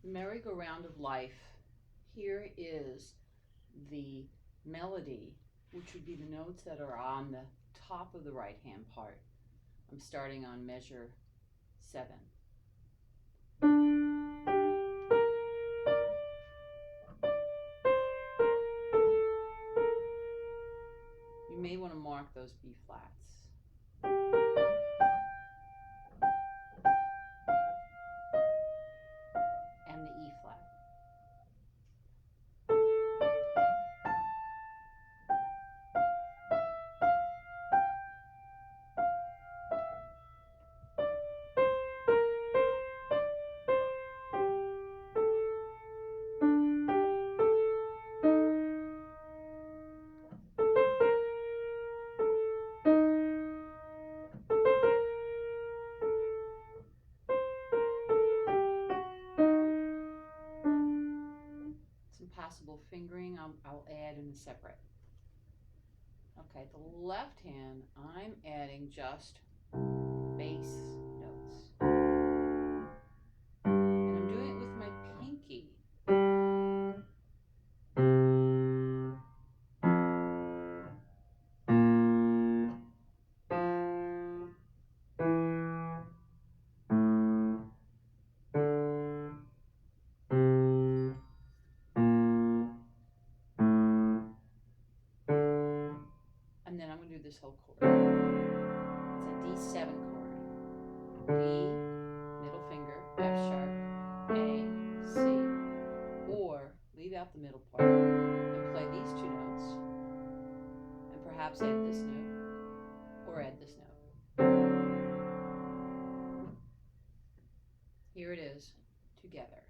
merry-go-round of life, here is the melody, which would be the notes that are on the top of the right hand part. I'm starting on measure 7. You may want to mark those B flats. And the E flat. Possible fingering I'll add in a separate. Okay, the left hand, I'm adding just bass notes. And I'm doing it with my pinky. And then I'm going to do this whole chord. It's a D7 chord. D, middle finger, F sharp, A, C. Or leave out the middle part and play these two notes. And perhaps add this note or add this note. Here it is, together.